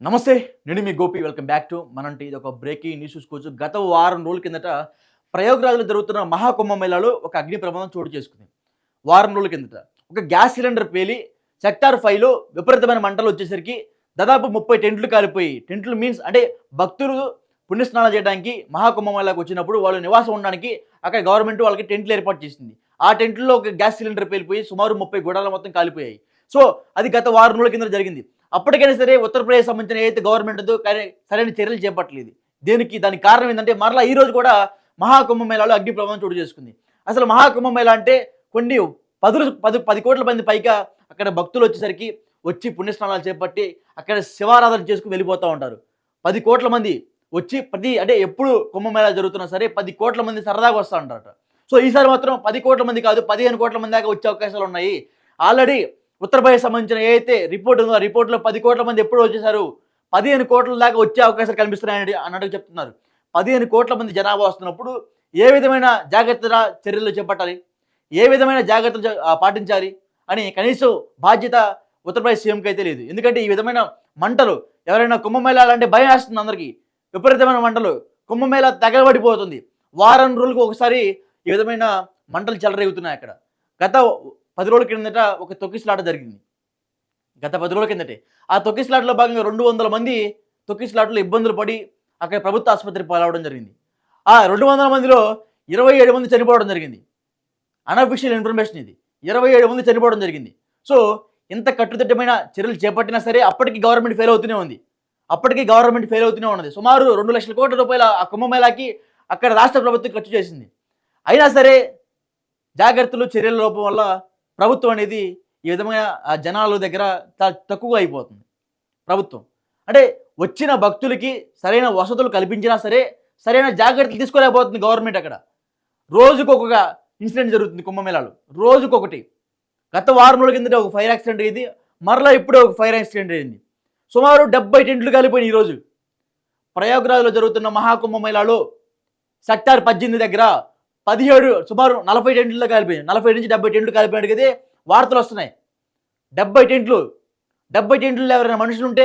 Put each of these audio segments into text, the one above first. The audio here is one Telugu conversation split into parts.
నమస్తే. నేను మీ గోపి. వెల్కమ్ బ్యాక్ టు మనంటి. ఇది ఒక బ్రేకింగ్ న్యూస్ చూసుకోవచ్చు. గత వారం రోజుల కిందట ప్రయాగ్‌రాజ్‌లో జరుగుతున్న మహాకుంభమేళాలో ఒక అగ్ని ప్రమాదం చోటు చేసుకుంది. వారం రోజుల కిందట ఒక గ్యాస్ సిలిండర్ పేలి సెక్టార్ 5లో విపరీతమైన మంటలు వచ్చేసరికి దాదాపు 30 టెంట్లు కాలిపోయి, టెంట్లు మీన్స్ అంటే భక్తులు పుణ్యస్నానాలు చేయడానికి మహాకుంభమేళాకు వచ్చినప్పుడు వాళ్ళు నివాసం ఉండడానికి అక్కడ గవర్నమెంట్ వాళ్ళకి టెంట్లు ఏర్పాటు చేసింది. ఆ టెంట్‌లో ఒక గ్యాస్ సిలిండర్ పేలిపోయి సుమారు 30 గుడాలు మొత్తం కాలిపోయాయి. సో అది గత వారం రోజుల కింద జరిగింది. అప్పటికైనా సరే ఉత్తరప్రదేశ్ సంబంధించిన ఏదైతే గవర్నమెంట్ ఉందో కానీ సరైన చర్యలు చేపట్టలేదు. దానికి కారణం ఏంటంటే మరలా ఈ రోజు కూడా మహాకుంభమేళాలో అగ్ని ప్రమాదం చోటు చేసుకుంది. అసలు మహాకుంభమేళా అంటే కొన్ని 10 కోట్ల మంది పైగా అక్కడ భక్తులు వచ్చేసరికి వచ్చి పుణ్యస్నానాలు చేపట్టి అక్కడ శివారాధన చేసుకుని వెళ్ళిపోతూ ఉంటారు. 10 కోట్ల మంది వచ్చి అంటే ఎప్పుడు కుంభమేళా జరుగుతున్నా సరే 10 కోట్ల మంది సరదాగా వస్తూ ఉంటారట. సో ఈసారి మాత్రం 10 కోట్ల మంది కాదు, 15 కోట్ల మంది దాకా వచ్చే అవకాశాలు ఉన్నాయి. ఆల్రెడీ ఉత్తరప్రదేశ్ సంబంధించిన ఏదైతే రిపోర్ట్ ఉందో ఆ రిపోర్ట్లో 10 కోట్ల మంది ఎప్పుడు వచ్చేసారు, 15 కోట్ల దాకా వచ్చే అవకాశాలు కనిపిస్తున్నాయని అన్నట్టు చెప్తున్నారు. 15 కోట్ల మంది జనాభా వస్తున్నప్పుడు ఏ విధమైన జాగ్రత్త చర్యలు చేపట్టాలి, ఏ విధమైన జాగ్రత్తలు పాటించాలి అని కనీసం బాధ్యత ఉత్తరప్రదేశ్ సీఎంకి అయితే లేదు. ఎందుకంటే ఈ విధమైన మంటలు ఎవరైనా కుంభమేళాలు అంటే భయం వేస్తుంది అందరికీ. విపరీతమైన మంటలు, కుంభమేళా తగలబడిపోతుంది. వారం రోజులకు ఒకసారి ఈ విధమైన మంటలు చెలరేగుతున్నాయి అక్కడ. గత 10 రోజుల కిందట ఒక తొక్కిసలాట జరిగింది. గత 10 రోజుల కిందటే ఆ తొక్కిసలాటలో భాగంగా 200 మంది తొక్కిసలాటలో ఇబ్బందులు పడి అక్కడ ప్రభుత్వ ఆసుపత్రికి పాలవడం జరిగింది. ఆ 200 మందిలో 27 మంది చనిపోవడం జరిగింది. అనఫిషియల్ ఇన్ఫర్మేషన్ ఇది. 27 మంది చనిపోవడం జరిగింది. సో ఇంత కట్టుదిట్టమైన చర్యలు చేపట్టినా సరే అప్పటికి గవర్నమెంట్ ఫెయిల్ అవుతూనే ఉంది. ఉన్నది. సుమారు 2 లక్షల కోట్ల రూపాయల ఆ కుంభమేళాకి అక్కడ రాష్ట్ర ప్రభుత్వం ఖర్చు చేసింది. అయినా సరే జాగ్రత్తలు చర్యల లోపం వల్ల ప్రభుత్వం అనేది ఈ విధమైన జనాల దగ్గర తక్కువగా అయిపోతుంది. ప్రభుత్వం అంటే వచ్చిన భక్తులకి సరైన వసతులు కల్పించినా సరే సరైన జాగ్రత్తలు తీసుకోలేకపోతుంది గవర్నమెంట్. అక్కడ రోజుకొక ఇన్సిడెంట్ జరుగుతుంది కుంభమేళాలో, రోజుకొకటి. గత వారం రోజుల కిందట ఒక ఫైర్ యాక్సిడెంట్ అయింది, మరలా ఇప్పుడే ఒక ఫైర్ యాక్సిడెంట్ అయింది. సుమారు 70 టెంట్లు కాలిపోయినాయి. ఈరోజు ప్రయాగ్‌రాజ్‌లో జరుగుతున్న మహాకుంభమేళాలో సెక్టార్ 18 దగ్గర 17 సుమారు 40 టెంట్లలో కాలిపోయాయి. 40 నుంచి 70 టెంట్లు కాలిపోయినట్టుగా వార్తలు వస్తున్నాయి. 70 టెంట్లు ఎవరైనా మనుషులు ఉంటే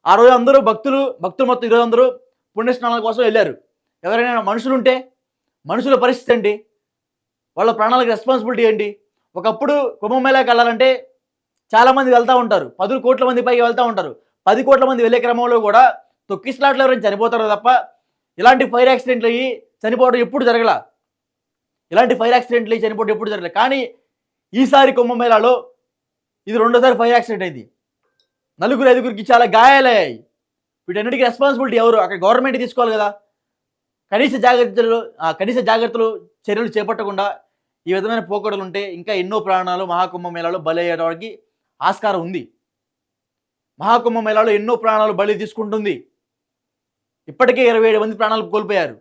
ఆ రోజు అందరూ భక్తులు మొత్తం ఈరోజు అందరూ పుణ్యస్నానాల కోసం వెళ్ళారు. ఎవరైనా మనుషులు ఉంటే మనుషుల పరిస్థితి ఏంటి, వాళ్ళ ప్రాణాలకు రెస్పాన్సిబిలిటీ ఏంటి? ఒకప్పుడు కుంభమేళాకి వెళ్ళాలంటే చాలామంది వెళ్తూ ఉంటారు, 10 కోట్ల మంది పైకి వెళ్తూ ఉంటారు. 10 కోట్ల మంది వెళ్ళే క్రమంలో కూడా తొక్కిసలాట్లో ఎవరైనా చనిపోతారో తప్ప ఇలాంటి ఫైర్ యాక్సిడెంట్లు అయ్యి చనిపోవడం ఎప్పుడు జరగల. కానీ ఈసారి కుంభమేళాలో ఇది రెండోసారి ఫైర్ యాక్సిడెంట్ అయింది. 4-5గురికి చాలా గాయాలయ్యాయి. వీటన్నిటికీ రెస్పాన్సిబిలిటీ ఎవరు? అక్కడ గవర్నమెంట్ తీసుకోవాలి కదా. కనీస జాగ్రత్తలు చర్యలు చేపట్టకుండా ఈ విధమైన పోకడలు ఉంటే ఇంకా ఎన్నో ప్రాణాలు మహాకుంభమేళాలో బలయ్యేవాడికి ఆస్కారం ఉంది. మహాకుంభమేళాలో ఎన్నో ప్రాణాలు బలి తీసుకుంటుంది. ఇప్పటికే 27 మంది ప్రాణాలు కోల్పోయారు.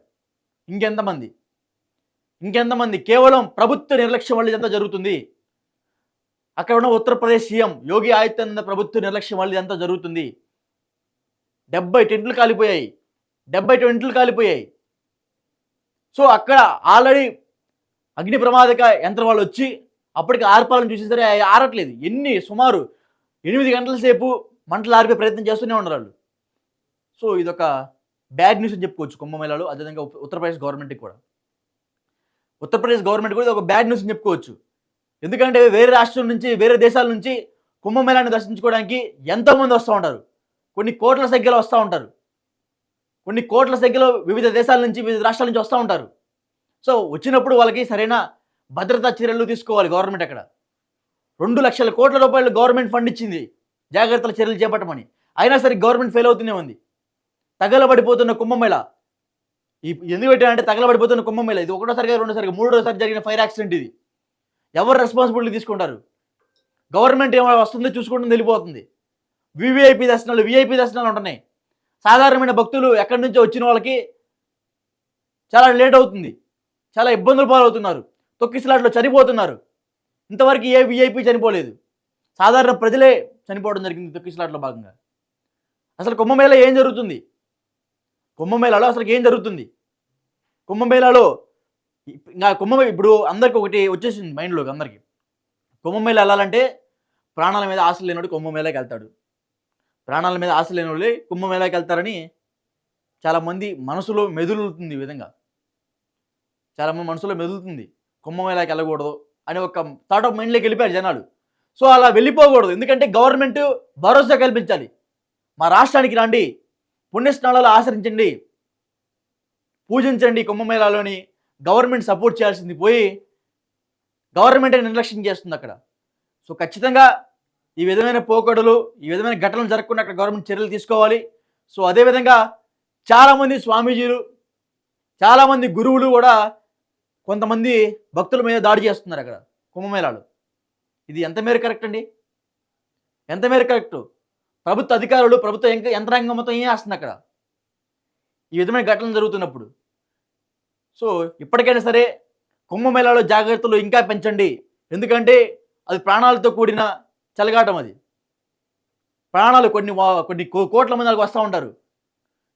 ఇంకెంతమంది కేవలం ప్రభుత్వ నిర్లక్ష్యం వల్ల ఇదంతా జరుగుతుంది. అక్కడ ఉన్న ఉత్తరప్రదేశ్ సీఎం యోగి ఆదిత్యనాథ్ ప్రభుత్వ నిర్లక్ష్యం వల్ల ఇదంతా జరుగుతుంది. 70 టెంట్లు కాలిపోయాయి. సో అక్కడ ఆల్రెడీ అగ్ని ప్రమాదక యంత్రం వాళ్ళు వచ్చి అప్పటికి ఆర్పాలని చూసి సరే ఆరట్లేదు. సుమారు 8 గంటల సేపు మంటలు ఆర్పే ప్రయత్నం చేస్తూనే ఉన్నారు వాళ్ళు. సో ఇదొక బ్యాడ్ న్యూస్ అని చెప్పుకోవచ్చు కుంభమేళాలో. అదేవిధంగా ఉత్తరప్రదేశ్ గవర్నమెంట్ కూడా ఇది ఒక బ్యాడ్ న్యూస్ అని చెప్పుకోవచ్చు. ఎందుకంటే వేరే రాష్ట్రం నుంచి వేరే దేశాల నుంచి కుంభమేళాన్ని దర్శించుకోవడానికి ఎంతోమంది వస్తూ ఉంటారు. కొన్ని కోట్ల సంఖ్యలో వస్తూ ఉంటారు. వివిధ దేశాల నుంచి వివిధ రాష్ట్రాల నుంచి వస్తూ ఉంటారు. సో వచ్చినప్పుడు వాళ్ళకి సరైన భద్రతా చర్యలు తీసుకోవాలి గవర్నమెంట్. అక్కడ 2 లక్షల కోట్ల రూపాయలు గవర్నమెంట్ ఫండ్ ఇచ్చింది జాగ్రత్తల చర్యలు చేపట్టమని. అయినా సరే గవర్నమెంట్ ఫెయిల్ అవుతూనే ఉంది. తగలబడిపోతున్న కుంభమేళా ఎందుకు పెట్టారంటే తగలబడిపోతున్న కుంభమేళా ఇది ఒకటోసారిగా రెండోసారిగా మూడోసారి జరిగిన ఫైర్ యాక్సిడెంట్. ఇది ఎవరు రెస్పాన్సిబిలిటీ తీసుకుంటారు? గవర్నమెంట్ ఏమైనా వస్తుందో చూసుకుంటుంది, వెళ్ళిపోతుంది. విఐపి దర్శనాలు ఉంటున్నాయి. సాధారణమైన భక్తులు ఎక్కడి నుంచో వచ్చిన వాళ్ళకి చాలా లేట్ అవుతుంది, చాలా ఇబ్బందులు పాలవుతున్నారు, తొక్కిసలాట్లో చనిపోతున్నారు. ఇంతవరకు ఏ విఐపి చనిపోలేదు, సాధారణ ప్రజలే చనిపోవడం జరిగింది తొక్కిసలాట్లో భాగంగా. అసలు కుంభమేళా ఏం జరుగుతుంది? కుంభమేళాలో ఇప్పుడు అందరికి ఒకటి వచ్చేసింది మైండ్లోకి అందరికీ. కుంభమేళా వెళ్ళాలంటే ప్రాణాల మీద ఆశలు లేనోడు కుంభమేళాకి వెళ్తాడు. ప్రాణాల మీద ఆశ లేని వాళ్ళే కుంభమేళాకి వెళ్తారని చాలామంది మనసులో మెదులుతుంది. ఈ విధంగా చాలామంది మనసులో మెదులుతుంది, కుంభమేళాకి వెళ్ళకూడదు అని ఒక థాట్ ఆఫ్ మైండ్లోకి వెళ్ళిపోయారు జనాలు. సో అలా వెళ్ళిపోకూడదు, ఎందుకంటే గవర్నమెంట్ భరోసా కల్పించాలి. మా రాష్ట్రానికి రండి, పుణ్యస్నానాలు ఆచరించండి, పూజించండి కుంభమేళాలోని గవర్నమెంట్ సపోర్ట్ చేయాల్సింది పోయి గవర్నమెంటే నిర్లక్ష్యం చేస్తుంది అక్కడ. సో ఖచ్చితంగా ఈ విధమైన పోకడలు, ఈ విధమైన ఘటనలు జరగకుండా అక్కడ గవర్నమెంట్ చర్యలు తీసుకోవాలి. సో అదేవిధంగా చాలామంది స్వామీజీలు, చాలామంది గురువులు కూడా కొంతమంది భక్తుల మీద దాడి చేస్తున్నారు అక్కడ కుంభమేళాలు. ఇది ఎంత మేర కరెక్ట్ అండి? ఎంత మేర కరెక్టు? ప్రభుత్వ అధికారులు, ప్రభుత్వ యంత్రాంగం మొత్తం ఏం చేస్తుంది అక్కడ ఈ విధమైన ఘటనలు జరుగుతున్నప్పుడు? సో ఇప్పటికైనా సరే కుంభమేళాలో జాగ్రత్తలు ఇంకా పెంచండి, ఎందుకంటే అది ప్రాణాలతో కూడిన చెలగాటం. అది ప్రాణాలు కొన్ని కోట్ల మంది వస్తూ ఉంటారు.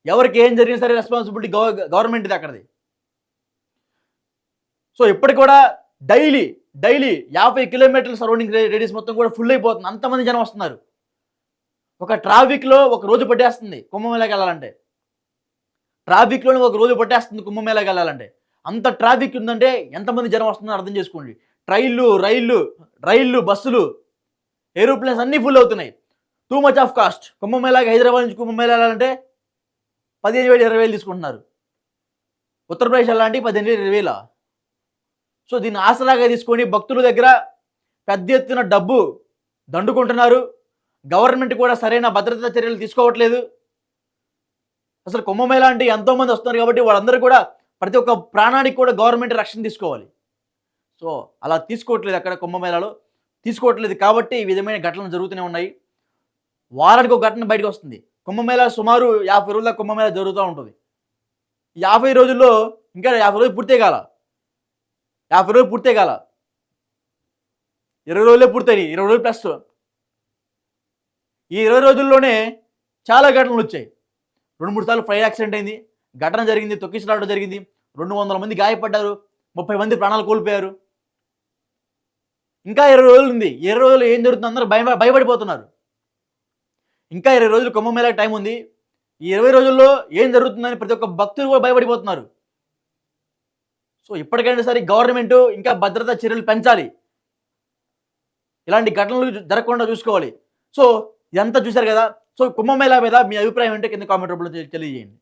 ఎవరికి ఏం జరిగినా సరే రెస్పాన్సిబిలిటీ గవర్నమెంట్ది అక్కడిది. సో ఇప్పటికి కూడా డైలీ 50 కిలోమీటర్ల సరౌండింగ్ రేడియస్ మొత్తం కూడా ఫుల్ అయిపోతుంది, అంతమంది జనం వస్తున్నారు. ఒక ట్రాఫిక్లో ఒక రోజు పట్టేస్తుంది కుంభమేళాకి వెళ్ళాలంటే, ట్రాఫిక్లోనే ఒక రోజు పట్టేస్తుంది కుంభమేళాకి వెళ్ళాలంటే. అంత ట్రాఫిక్ ఉందంటే ఎంతమంది జనం వస్తుందని అర్థం చేసుకోండి. రైళ్ళు, బస్సులు, ఏరోప్లేన్స్ అన్నీ ఫుల్ అవుతున్నాయి. Too much of cost. కుంభమేళాకి హైదరాబాద్ నుంచి కుంభమేళా వెళ్ళాలంటే 15,000 20,000 తీసుకుంటున్నారు. ఉత్తరప్రదేశ్ అలాంటి 15,000 20,000. సో దీన్ని ఆసరాగా తీసుకొని భక్తుల దగ్గర పెద్ద ఎత్తున డబ్బు దండుకుంటున్నారు. గవర్నమెంట్ కూడా సరైన భద్రతా చర్యలు తీసుకోవట్లేదు. అసలు కుంభమేళా అంటే ఎంతోమంది వస్తున్నారు కాబట్టి వాళ్ళందరూ కూడా ప్రతి ఒక్క ప్రాణానికి కూడా గవర్నమెంట్ రక్షణ తీసుకోవాలి. సో అలా తీసుకోవట్లేదు, అక్కడ కుంభమేళాలో తీసుకోవట్లేదు కాబట్టి ఈ విధమైన ఘటనలు జరుగుతూనే ఉన్నాయి. వారానికి ఒక ఘటన బయటకు వస్తుంది. కుంభమేళా సుమారు 50 రోజుల కుంభమేళా జరుగుతూ ఉంటుంది. 50 రోజుల్లో ఇంకా 50 రోజులు పూర్తే కాల, 50 రోజులు పూర్తే కాల, 20 రోజులే పూర్తయి, 20 రోజులు ప్లస్. ఈ 20 రోజుల్లోనే చాలా ఘటనలు వచ్చాయి. 2-3 సార్లు ఫ్లైట్ యాక్సిడెంట్ అయింది, ఘటన జరిగింది, తొక్కిసలాట జరిగింది, 200 మంది గాయపడ్డారు, 30 మంది ప్రాణాలు కోల్పోయారు. ఇంకా 20 రోజులు ఉంది. 20 రోజులు ఏం జరుగుతుంది అందరూ భయపడిపోతున్నారు. ఇంకా 20 రోజులు కుంభమేళాకి టైం ఉంది. ఈ 20 రోజుల్లో ఏం జరుగుతుందని ప్రతి ఒక్క భక్తులు కూడా భయపడిపోతున్నారు. సో ఇప్పటికైనా సరే గవర్నమెంట్ ఇంకా భద్రతా చర్యలు పెంచాలి, ఇలాంటి ఘటనలు జరగకుండా చూసుకోవాలి. సో ఇదంతా చూశారు కదా. సో కుంభమేళా మీద మీ అభిప్రాయం ఏంటో కింద కామెంట్ రూపంలో తెలియజేయండి.